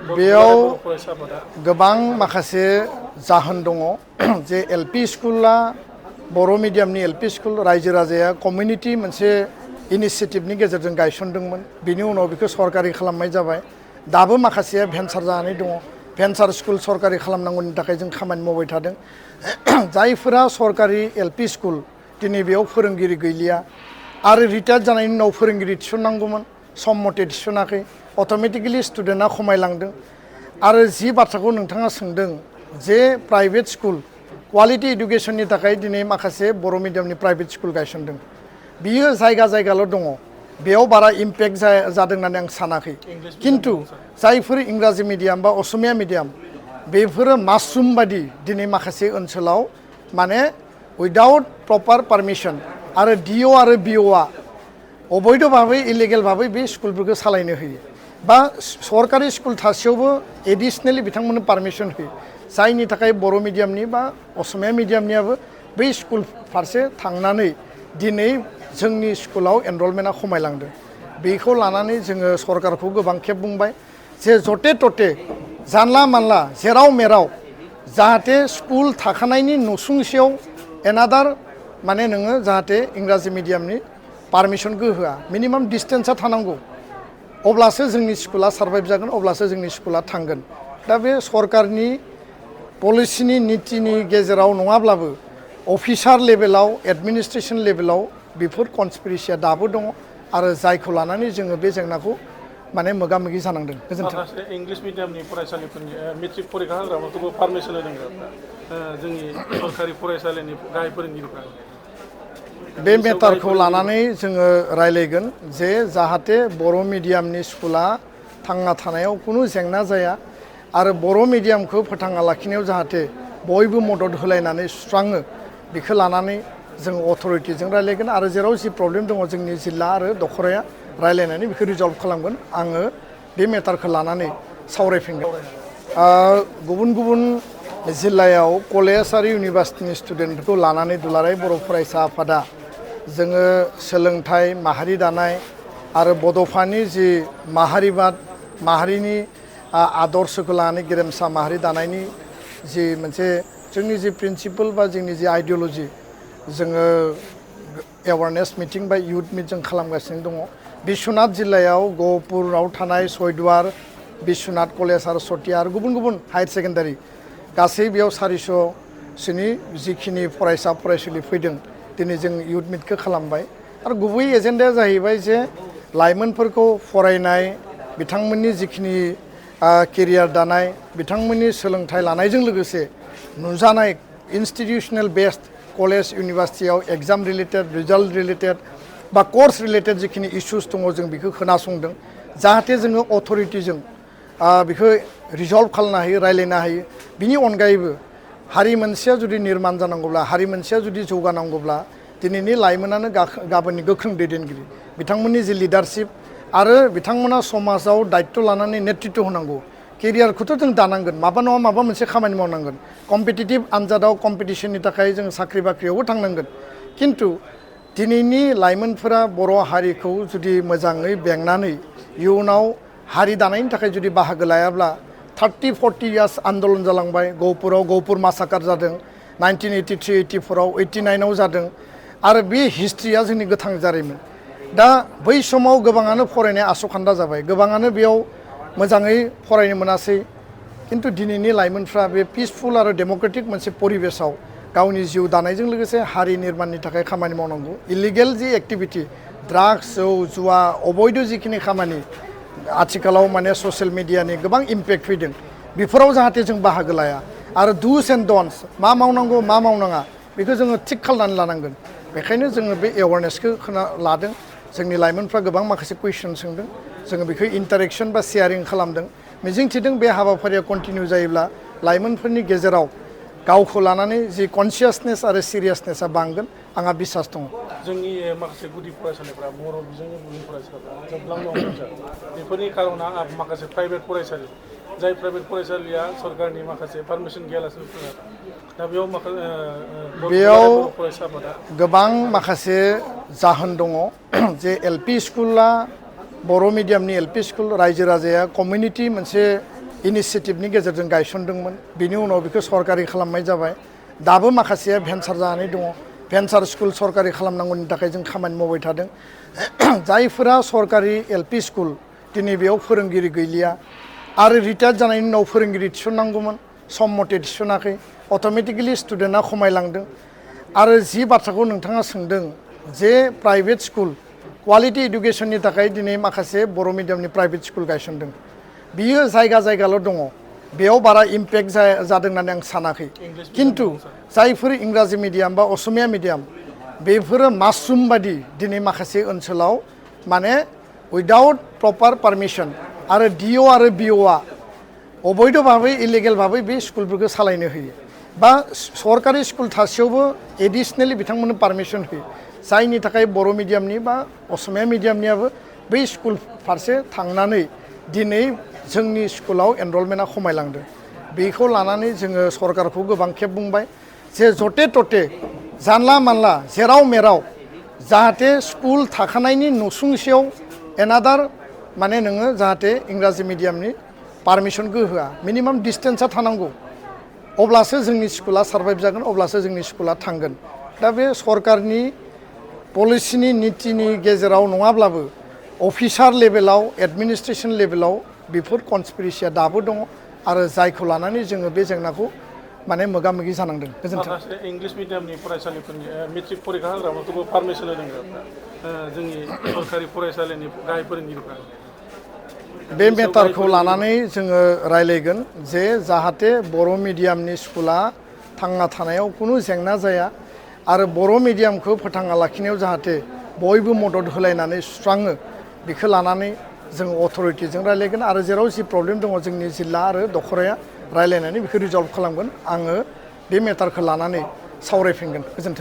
बेयाव गोबां माखासे जाहोन दङ जे एलपि स्कुला बर' मिडियामनि एलपि स्कुल रायजो राजाया कमिउनिटि मोनसे इनिशिएटिभनि गेजेरजों गायसनदोंमोन बिनि उनाव बेखौ सरकारि खालामनाय जाबाय दाबो माखासेया भेन्सार जानानै दङ भेन्सार स्कुल सरकारि खालामनांगौनि थाखाय जों खामानि मावबाय थादों जायफोरा सरकारि एलपि स्कुल दिनै बेयाव फोरोंगिरि गैलिया आरो रिटायार जानायनि उनाव फोरोंगिरि थिसननांगौमोन सम मथे थिसनाखै अट'मेटिकेलि स्टुडेन्टआ खमायलांदों आरो जि बाथ्राखौ नोंथाङा सोंदों जे प्राइभेट स्कुल क्वालिटी एडुकेशननि थाखाय दिनै माखासे बर' मिडियामनि प्राइभेट स्कुल गायसनदों बियो जायगा जायगाल' दङ बेयाव बारा इम्पेक्ट जादों होननानै आं सानाखै किन्तु जायफोर इंराजि मिडियाम बा असमिया मिडियाम बेफोरो मासरुम बादि दिनै माखासे ओनसोलाव माने उइदाउट प्रपार पारमिसन आरो डिअ आरो बिअआ अबैध भाबै इलिगेल भाबै बे स्कुलफोरखौ सालायनो होयो बा सरकारि स्कुल थासेयावबो एडिशनेलि बिथांमोननो पारमिसन होयो जायनि थाखाय बर' मिडियामनि बा असमिया मिडियामनियाबो बै स्कुल फारसे थांनानै दिनै जोंनि स्कुलाव एनरलमेन्टआ खमायलांदों बेखौ लानानै जोङो सरकारखौ गोबां खेब बुंबाय जे जथे तथे जानला मानला जेराव मेराव जाहाथे स्कुल थाखानायनि नसुंसेयाव एनादार माने नोङो जाहाथे इंराजि मिडियामनि पारमिसनखौ होआ मिनिमाम डिस्टेन्सआ थानांगौ अब्लासो जोंनि स्कुला सार्भाइभ जागोन अब्लासो जोंनि स्कुला थांगोन दा बे सरकारनि पलिसिनि नीतिनि गेजेराव नङाब्लाबो अफिसार लेभेलाव एडमिनिस्ट्रेसन लेभेलाव बेफोर कनस्पिरेसिया दाबो दङ आरो जायखौ लानानै जोङो बे जेंनाखौ माने मोगा मोगि जानांदों गोजोन्थों माखासे इंलिश मिडियामनि फरायसालिफोरनि मेट्रिक परीक्षा होग्राफोरखौबो पारमिसन होदों जोंनि सरकारि फरायसालिनि गाहाय फोरोंगिरिफ्रा बे मेटारखौ लानानै जोङो रायलायगोन जे जाहाथे बर' मिडियामनि स्कुला थांना थानायाव खुनु जेंना जाया आरो बर' मिडियामखौ फोथांना लाखिनायाव जाहाथे बयबो मदद होलायनानै सुस्राङो बेखौ लानानै जों अथ'रिटिजों रायलायगोन आरो जेराव जि प्रब्लेम दङ जोंनि जिल्ला आरो दखराया रायलायनानै बेखौ रिजल्भ खालामगोन आङो बे मेटारखौ लानानै सावरायफिनगोन गुबुन गुबुन जिल्लायाव कलेज आरो इउनिभार्सिटिनि स्टुडेन्टफोरखौ लानानै दुलाराय बर' फरायसा आफादा जोङो सोलोंथाइ माहारि दानाय आरो बड'फानि जि माहारिबाद माहारिनि आदर्शखौ लानानै गेरेमसा माहारि दानायनि जि मोनसे जोंनि जि प्रिन्सिपल बा जोंनि जि आइडिय'लजि जोङो एवारनेस मिटिं बा इयुथ मिट जों खालामगासिनो दङ बिश्वनाथ जिल्लायाव गहपुराव थानाय सयदुवार बिश्वनाथ कलेज आरो सतिया आरो गुबुन गुबुन हायार सेकेन्डारि गासै बेयाव 400सोनि जिखिनि फरायसा फरायसुलि फैदों दिनै जों इयुथ मिटखौ खालामबाय आरो गुबै एजेन्डाया जाहैबाय जे लाइमोनफोरखौ फरायनाय बिथांमोननि जिखिनि केरियार दानाय बिथांमोननि सोलोंथाइ लानायजों लोगोसे नुजानाय इन्स्टिटिउसनेल बेस्ड कलेज इउनिभार्सिटियाव एग्जाम रिलेटेड रिजाल्ट रिलेटेड बा कर्स रिलेटेड जिखिनि इस्युस दङ जों बेखौ खोनासंदों जाहाथे जोङो अथ'रिटिजों बेखौ रिजल्भ खालामनो हायो रायलायनो हायो बिनि अनगायैबो हारि मोनसेया जुदि निर्माण जानांगौब्ला हारि मोनसेया जुदि जौगानांगौब्ला दिनैनि लाइमोनानो गाबोननि गोख्रों दैदेनगिरि बिथांमोननि जि लिडारशिप आरो बिथांमोना समाजाव दायित्व लानानै नेतृत्व होनांगौ केरियारखौथ' जों दानांगोन माबा नङा माबा मोनसे खामानि मावनांगोन कम्पिटिटिभ आनजादाव कम्पिटिसननि थाखाय जों साख्रि बाख्रियावबो थांनांगोन खिन्थु दिनैनि लाइमोनफोरा बर' हारिखौ जुदि मोजाङै बेंनानै इयुनाव हारि दानायनि थाखाय जुदि बाहागो लायाब्ला 30-40 इयार्स आन्दलन जालांबाय गहपुराव गहपुर मासाकार जादों 1983-84आव 89आव जादों आरो बे हिस्ट्रिया जोंनि गोथां जारिमिन दा बै समाव गोबाङानो फरायनाया आसखान्दा जाबाय गोबाङानो बेयाव मोजाङै फरायनो मोनासै खिन्थु दिनैनि लाइमोनफ्रा बे पिसफुल आरो डेम'क्रेटिक मोनसे परिबेसाव गावनि जिउ दानायजों लोगोसे हारि निर्माणनि थाखाय खामानि मावनांगौ इलिगेल जि एक्टिभिटि ड्राग्स जौ जुवा अबैध जिखिनि खामानि आथिखालाव माने ससियेल मिडियानि गोबां इम्पेक्ट फैदों बेफोराव जाहाथे जों बाहागो लाया आरो दुस एन्ड डन्स मा मावनांगौ मा मावनाङा बेखौ जोङो थिग खालामनानै लानांगोन बेखायनो जोङो बे एवारनेसखौ लादों जोंनि लाइमोनफ्रा गोबां माखासे कुइसन सोंदों जोङो बेखौ इन्टारेक्सन बा शेयारिं खालामदों मिजिंथिदों बे हाबाफारिया कन्टिनिउ जायोब्ला लाइमोनफोरनि गेजेराव गावखौ लानानै जि कनसियासनेस आरो सिरियासनेसा बांगोन आंहा बिसास दङ जोंनि माखासे गुदि फरायसालिफ्रा बर' बिजोंनि गुदि फरायसालिफ्रा जोबलांनो हमदों बेफोरनि खार'ना माखासे प्राइभेट फरायसालि जाय प्राइभेट फरायसालिया सरकारनि माखासे पारमिसन गैयालासिनो दा बेयाव गोबां माखासे जाहोन दङ जे एलपि स्कुला बर' मिडियामनि एलपि स्कुल रायजो राजाया कमिउनिटि मोनसे इनिसियेटिभनि गेजेरजों गायसनदोंमोन बिनि उनाव बेखौ सरकारि खालामनाय जाबाय दाबो माखासेया भेन्सार जानानै दङ भेन्सार स्कुल सरकारि खालामनांगौनि थाखाय जों खामानि मावबाय थादों जायफोरा सरकारि एलपि स्कुल दिनै बेयाव फोरोंगिरि गैलिया आरो रिटायार जानायनि उनाव फोरोंगिरि थिसननांगौमोन सम मथे थिसनाखै अट'मेटिकेलि स्टुडेन्टआ खमायलांदों आरो जि बाथ्राखौ नोंथाङा सोंदों जे प्राइभेट स्कुल क्वालिटि इडुकेसननि थाखाय दिनै माखासे बर' मिडियामनि प्राइभेट स्कुल गायसनदों बियो जायगा जायगाल' दङ बेयाव बारा इम्पेक्ट जादों होननानै आं सानाखै खिन्थु जायफोर इंराजि मिडियाम बा असमिया मिडियाम बेफोरो मासरुम बादि दिनै माखासे ओनसोलाव माने उइदाउट प्रपार पारमिसन आरो डिअ आरो बिअआ अबैध भाबै इलिगेल भाबै बे स्कुलफोरखौ सालायनो होयो बा सरकारि स्कुल थासेयावबो एडिसनेलि बिथांमोननो पारमिसन होयो जायनि थाखाय बर' मिडियामनि बा असमिया मिडियामनियाबो बै स्कुल फारसे थांनानै दिनै जोंनि स्कुलाव एनरलमेन्टआ खमायलांदों बेखौ लानानै जोङो सरकारखौ गोबां खेब बुंबाय जे जथे तथे जानला मानला जेराव मेराव जाहाथे स्कुल थाखानायनि नसुंसेयाव एनादार माने नोङो जाहाथे इंराजि मिडियामनि पारमिसनखौ होआ मिनिमाम डिसटेन्सआ थानांगौ अब्लासो जोंनि स्कुला सार्भाइभ जागोन अब्लासो जोंनि स्कुला थांगोन दा बे सरकारनि पलिसिनि नीतिनि गेजेराव नङाब्लाबो अफिसार लेभेलाव एडमिनिस्ट्रेसन लेभेलाव बेफोर कनस्पिरेसिया दाबो दङ आरो जायखौ लानानै जोङो बे जेंनाखौ माने मोगा मोगि जानांदों गोजोन्थों माखासे इंलिश मिडियामनि फरायसालिफोरनि मेट्रिक फरिखा होग्राफोरखौबो पारमिसन होदों जोंनि सरकारि फरायसालिनि गाहाय फोरोंगिरिफ्रा बे मेटारखौ लानानै जोङो रायलायगोन जे जाहाथे बर' मिडियामनि स्कुला थांना थानायाव खुनु जेंना जाया आरो बर' मिडियामखौ फोथांना लाखिनायाव जाहाथे बयबो मदद होलायनानै सुस्राङो बेखौ लानानै जों अथ'रिटिजों रायलायगोन आरो जेराव जि प्रब्लेम दङ जोंनि जिल्ला आरो दखराया रायलायनानै बेखौ रिजल्भ खालामगोन आङो बे मेटारखौ लानानै सावरायफिनगोन गोजोन्थों